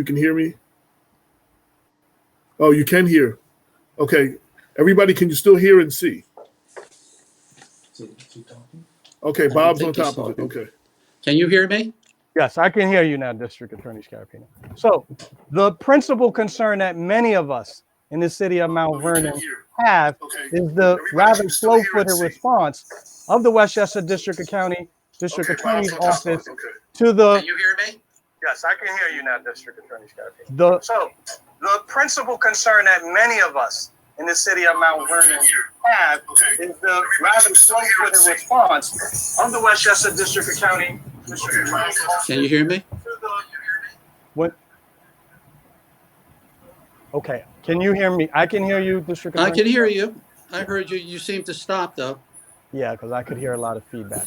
You can hear me? Oh, you can hear. Okay. Everybody, can you still hear and see? Okay, Bob's on top of it. Okay. Can you hear me? Yes, I can hear you now, District Attorney Scarpino. So the principal concern that many of us in the city of Mount Vernon have is the rather slow-footed response of the Westchester District Attorney's Office to the... Can you hear me? Yes, I can hear you now, District Attorney Scarpino. So the principal concern that many of us in the city of Mount Vernon have is the rather slow-footed response of the Westchester District Attorney's Office. Can you hear me? What? Okay. Can you hear me? I can hear you, District Attorney. I can hear you. I heard you. You seem to stop, though. Yeah, because I could hear a lot of feedback.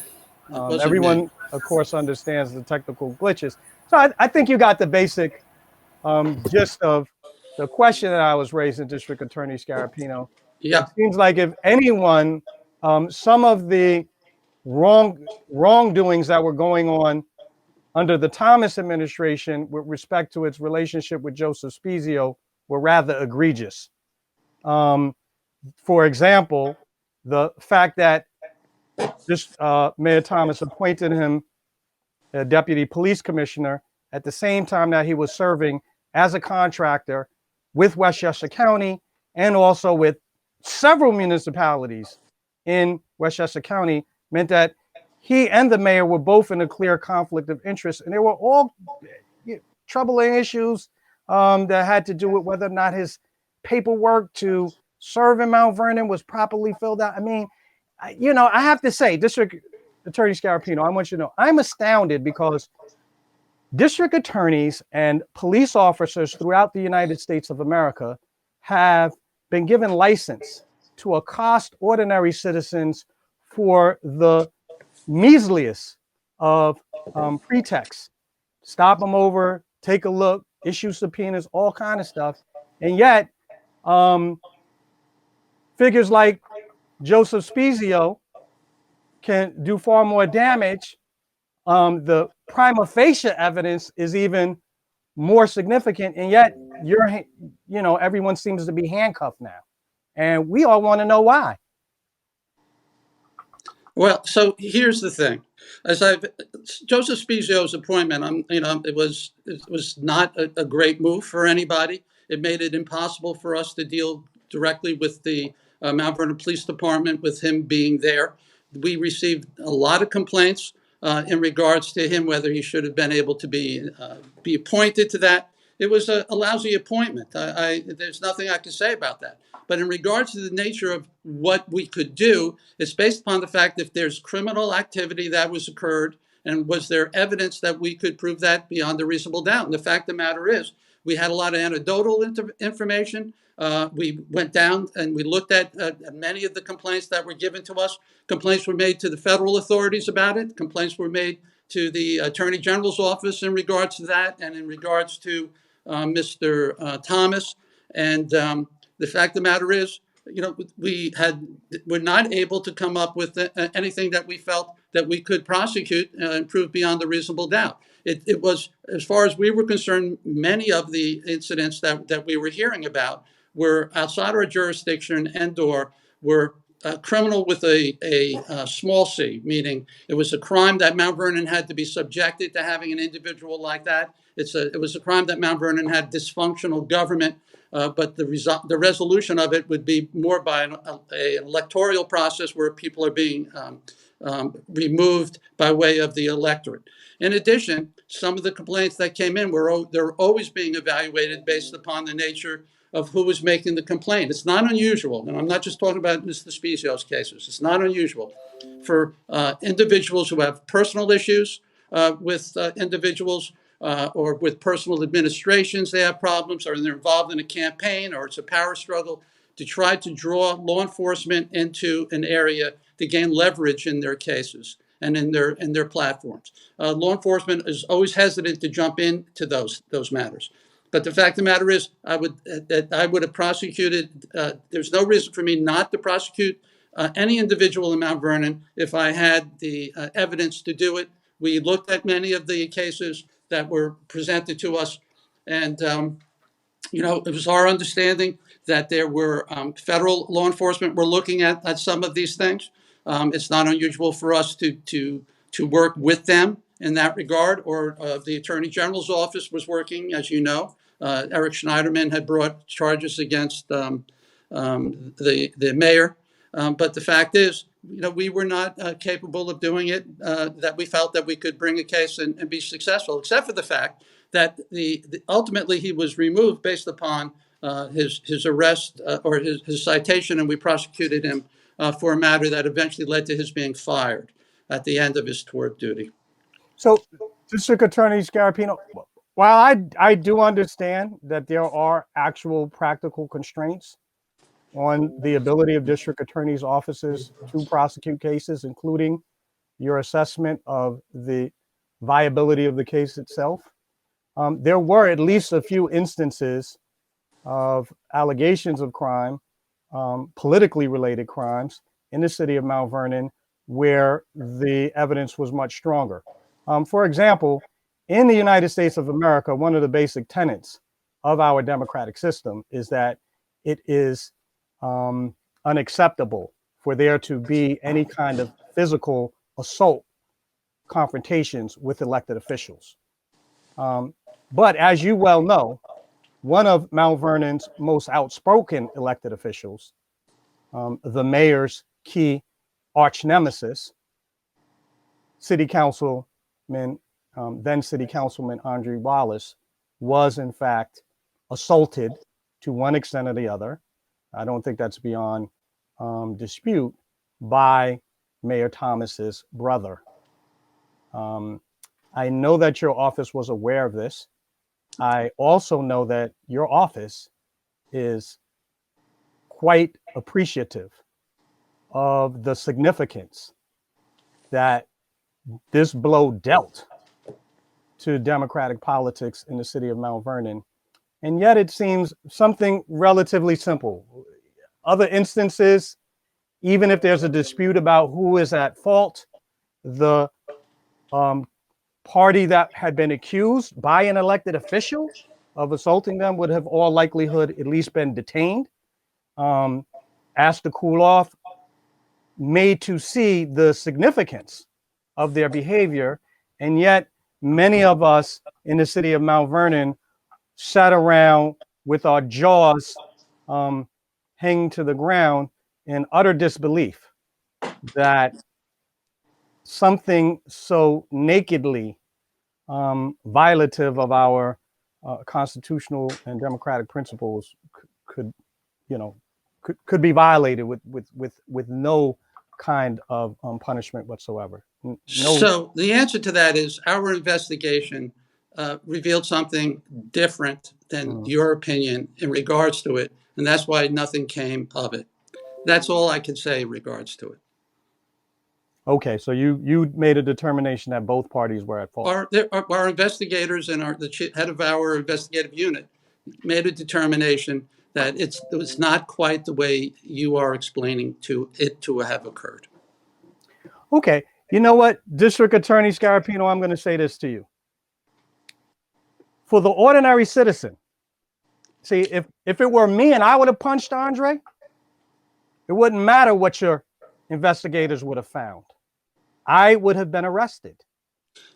Wasn't Everyone, me. of course, understands the technical glitches. So I think you got the basic gist of the question that I was raising, District Attorney Scarpino. Yeah. It seems like if anyone, some of the wrongdoings that were going on under the Thomas administration with respect to its relationship with Joseph Spezio were rather egregious. For example, the fact that this Mayor Thomas appointed him a deputy police commissioner at the same time that he was serving as a contractor with Westchester County and also with several municipalities in Westchester County meant that he and the mayor were both in a clear conflict of interest. And there were all troubling issues that had to do with whether or not his paperwork to serve in Mount Vernon was properly filled out. I mean, I have to say, District Attorney Scarpino, I want you to know, I'm astounded because district attorneys and police officers throughout the United States of America have been given license to accost ordinary citizens for the measliest of pretexts. Stop them over, take a look, issue subpoenas, all kind of stuff. And yet, figures like Joseph Spezio can do far more damage. The prima facie evidence is even more significant, and yet everyone seems to be handcuffed now, and we all want to know why. Well, so here's the thing: Joseph Spezio's appointment, it was not a great move for anybody. It made it impossible for us to deal directly with the Mount Vernon Police Department with him being there. We received a lot of complaints in regards to him, whether he should have been able to be appointed to that. It was a lousy appointment. There's nothing I can say about that. But in regards to the nature of what we could do, it's based upon the fact that if there's criminal activity that was occurred, and was there evidence that we could prove that beyond a reasonable doubt. And the fact of the matter is, we had a lot of anecdotal information. We went down and we looked at many of the complaints that were given to us. Complaints were made to the federal authorities about it. Complaints were made to the Attorney General's office in regards to that and in regards to Mr. Thomas. And the fact of the matter is, we're not able to come up with anything that we felt that we could prosecute and prove beyond a reasonable doubt. It was, as far as we were concerned, many of the incidents that we were hearing about were outside our jurisdiction and/or were criminal with a small c, meaning it was a crime that Mount Vernon had to be subjected to having an individual like that. It was a crime that Mount Vernon had dysfunctional government, but the resolution of it would be more by an electoral process where people are being removed by way of the electorate. In addition, some of the complaints that came in they're always being evaluated based upon the nature of who was making the complaint. It's not unusual, and I'm not just talking about Mr. Spezio's cases. It's not unusual for individuals who have personal issues with individuals or with personal administrations. They have problems, or they're involved in a campaign, or it's a power struggle, to try to draw law enforcement into an area to gain leverage in their cases and in their platforms. Law enforcement is always hesitant to jump into those matters. But the fact of the matter is, I would have prosecuted. There's no reason for me not to prosecute any individual in Mount Vernon if I had the evidence to do it. We looked at many of the cases that were presented to us. And, it was our understanding that there were federal law enforcement were looking at some of these things. It's not unusual for us to work with them in that regard, or the Attorney General's office was working, as you know. Eric Schneiderman had brought charges against the mayor. But the fact is, we were not capable of doing it, that we felt that we could bring a case and be successful, except for the fact that ultimately he was removed based upon his arrest or his citation, and we prosecuted him for a matter that eventually led to his being fired at the end of his tour of duty. So, District Attorney Scarpino, while I do understand that there are actual practical constraints on the ability of district attorneys' offices to prosecute cases, including your assessment of the viability of the case itself, there were at least a few instances of allegations of crime, politically related crimes in the city of Mount Vernon, where the evidence was much stronger. For example, in the United States of America, one of the basic tenets of our democratic system is that it is unacceptable for there to be any kind of physical assault confrontations with elected officials. But as you well know, one of Mount Vernon's most outspoken elected officials, the mayor's key arch nemesis, City Councilman, then City Councilman Andre Wallace, was in fact assaulted to one extent or the other. I don't think that's beyond dispute, by Mayor Thomas's brother. I know that your office was aware of this. I also know that your office is quite appreciative of the significance that this blow dealt to democratic politics in the city of Mount Vernon. And yet it seems something relatively simple. Other instances, even if there's a dispute about who is at fault, the party that had been accused by an elected official of assaulting them would have all likelihood at least been detained, asked to cool off, made to see the significance of their behavior. And yet many of us in the city of Mount Vernon sat around with our jaws hanging to the ground in utter disbelief that something so nakedly violative of our constitutional and democratic principles could be violated with no kind of punishment whatsoever. No. So the answer to that is our investigation revealed something different than your opinion in regards to it, and that's why nothing came of it. That's all I can say in regards to it. Okay, so you made a determination that both parties were at fault. Our investigators and the head of our investigative unit made a determination that it was not quite the way you are explaining to have occurred. Okay, you know what, District Attorney Scarpino, I'm going to say this to you. For the ordinary citizen, see, if it were me and I would have punched Andre, it wouldn't matter what your investigators would have found. I would have been arrested.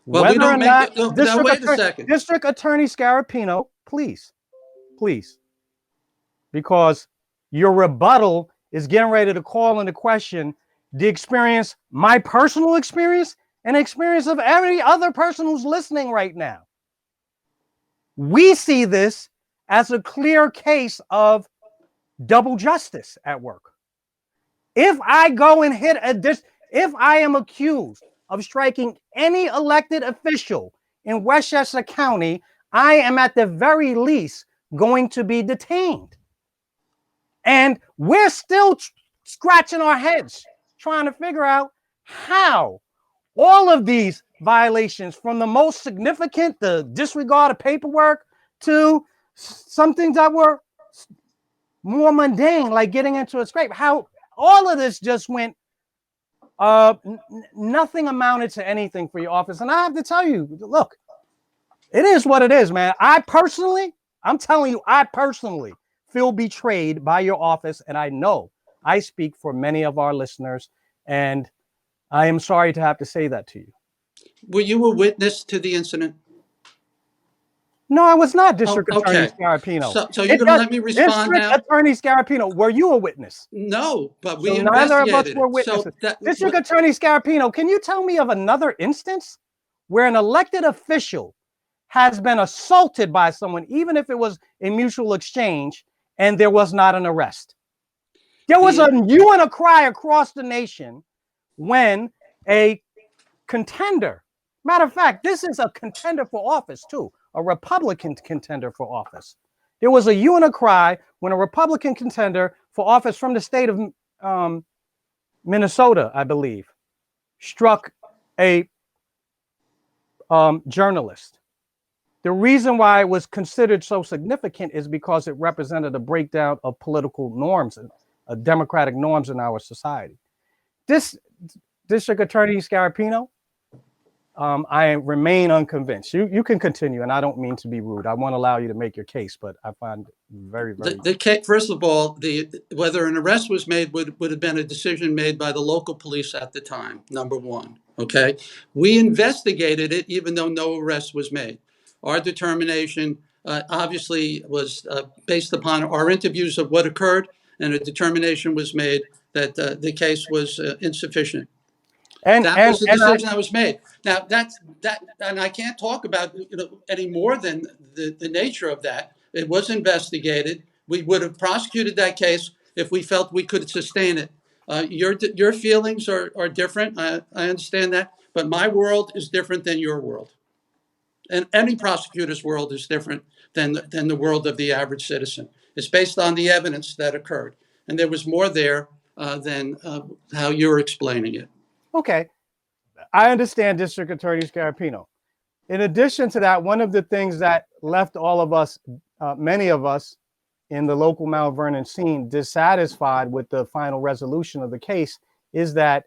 Well, whether or not, now wait a second. District Attorney Scarpino, please, because your rebuttal is getting ready to call into question the experience, my personal experience, and the experience of every other person who's listening right now. We see this as a clear case of double justice at work. If I go and hit if I am accused of striking any elected official in Westchester County, I am at the very least going to be detained. And we're still scratching our heads trying to figure out how all of these violations, from the most significant, the disregard of paperwork, to some things that were more mundane, like getting into a scrape, how all of this just went, nothing amounted to anything for your office. And I have to tell you, look, It is what it is, man. I'm telling you, I personally feel betrayed by your office, and I know I speak for many of our listeners, and I am sorry to have to say that to you. Were you a witness to the incident? No, I was not, Oh, District Attorney okay. Scarpino. So you're going to let me respond District now? Attorney Scarpino, were you a witness? No, but So we neither of us investigated were it. So witnesses. that District Attorney Scarpino, can you tell me of another instance where an elected official has been assaulted by someone, even if it was a mutual exchange, and there was not an arrest? There was a hue and a cry across the nation when a contender, matter of fact, this is a contender for office too, a Republican contender for office. There was a hue and a cry when a Republican contender for office from the state of Minnesota, I believe, struck a journalist. The reason why it was considered so significant is because it represented a breakdown of political norms and democratic norms in our society. This District Attorney Scarpino, I remain unconvinced. You can continue, and I don't mean to be rude. I won't allow you to make your case, but I find it very, very. the case, first of all, whether an arrest was made would have been a decision made by the local police at the time. Number one, okay. We investigated it, even though no arrest was made. Our determination obviously was based upon our interviews of what occurred, and a determination was made that the case was insufficient. That was the decision that was made. Now and I can't talk about any more than the nature of that. It was investigated. We would have prosecuted that case if we felt we could sustain it. Your feelings are different. I understand that, but my world is different than your world, and any prosecutor's world is different than the world of the average citizen. It's based on the evidence that occurred, and there was more there than how you're explaining it. Okay, I understand, District Attorney Scarpino. In addition to that, one of the things that left all of us, many of us in the local Mount Vernon scene, dissatisfied with the final resolution of the case is that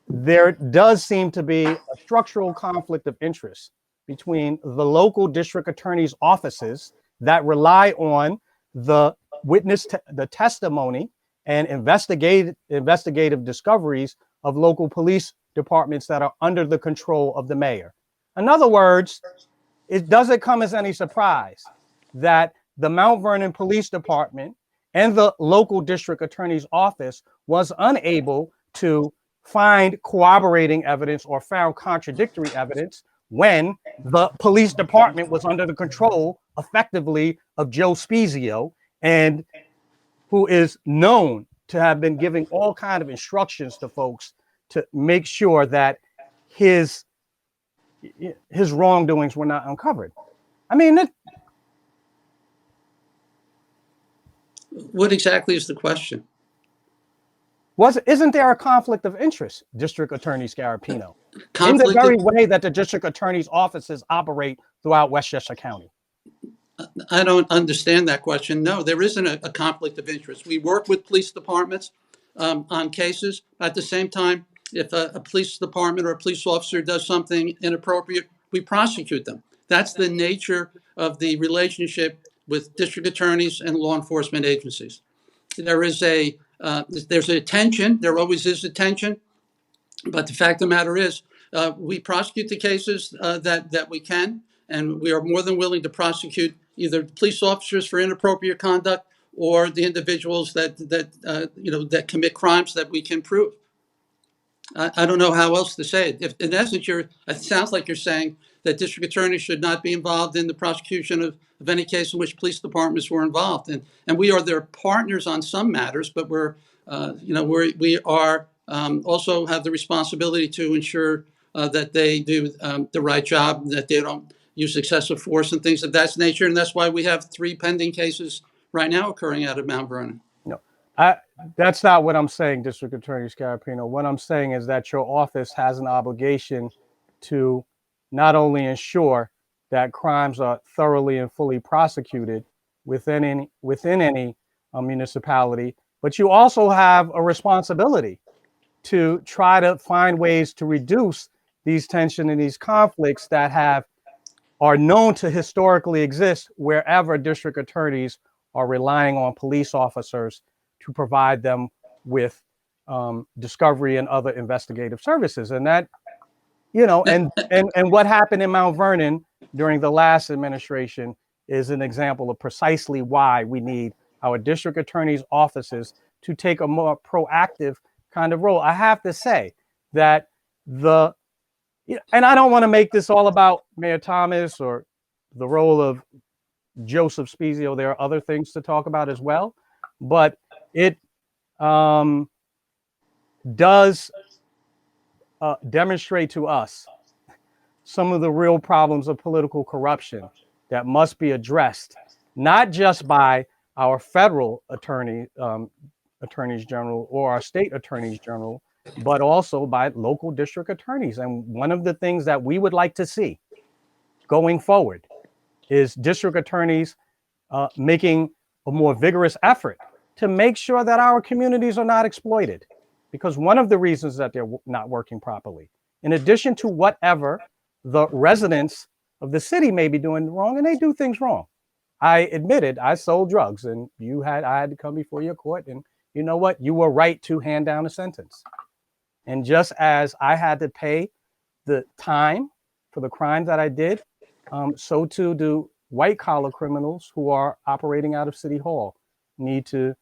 there does seem to be a structural conflict of interest between the local district attorney's offices that rely on the the testimony and investigative discoveries of local police departments that are under the control of the mayor. In other words, it doesn't come as any surprise that the Mount Vernon Police Department and the local district attorney's office was unable to find corroborating evidence or found contradictory evidence when the police department was under the control, effectively, of Joe Spezio, and who is known to have been giving all kinds of instructions to folks to make sure that his wrongdoings were not uncovered. I mean, what exactly is the question? Isn't there a conflict of interest, District Attorney Scarpino, in the Conflict very of- way that the district attorney's offices operate throughout Westchester County? I don't understand that question. No, there isn't a conflict of interest. We work with police departments on cases. At the same time, if a police department or a police officer does something inappropriate, we prosecute them. That's the nature of the relationship with district attorneys and law enforcement agencies. There's a tension. There always is a tension. But the fact of the matter is, we prosecute the cases that we can, and we are more than willing to prosecute either police officers for inappropriate conduct or the individuals that commit crimes that we can prove. I don't know how else to say it. If, in essence, it sounds like you're saying that district attorneys should not be involved in the prosecution of any case in which police departments were involved, and we are their partners on some matters, but we are also have the responsibility to ensure that they do the right job, that they don't use excessive force and things of that nature, and that's why we have 3 pending cases right now occurring out of Mount Vernon. No, that's not what I'm saying, District Attorney Scarpino. What I'm saying is that your office has an obligation to not only ensure that crimes are thoroughly and fully prosecuted within any municipality, but you also have a responsibility to try to find ways to reduce these tensions and these conflicts that have are known to historically exist wherever district attorneys are relying on police officers to provide them with discovery and other investigative services. And that, you know, and what happened in Mount Vernon during the last administration is an example of precisely why we need our district attorney's offices to take a more proactive kind of role. I have to say that and I don't want to make this all about Mayor Thomas or the role of Joseph Spezio. There are other things to talk about as well, but it does demonstrate to us some of the real problems of political corruption that must be addressed, not just by our federal attorneys general or our state attorneys general, but also by local district attorneys. And one of the things that we would like to see going forward is district attorneys making a more vigorous effort to make sure that our communities are not exploited. Because one of the reasons that they're not working properly, in addition to whatever the residents of the city may be doing wrong, and they do things wrong. I admitted I sold drugs, and I had to come before your court, and you know what? You were right to hand down a sentence. And just as I had to pay the time for the crimes that I did, so too do white collar criminals who are operating out of City Hall need to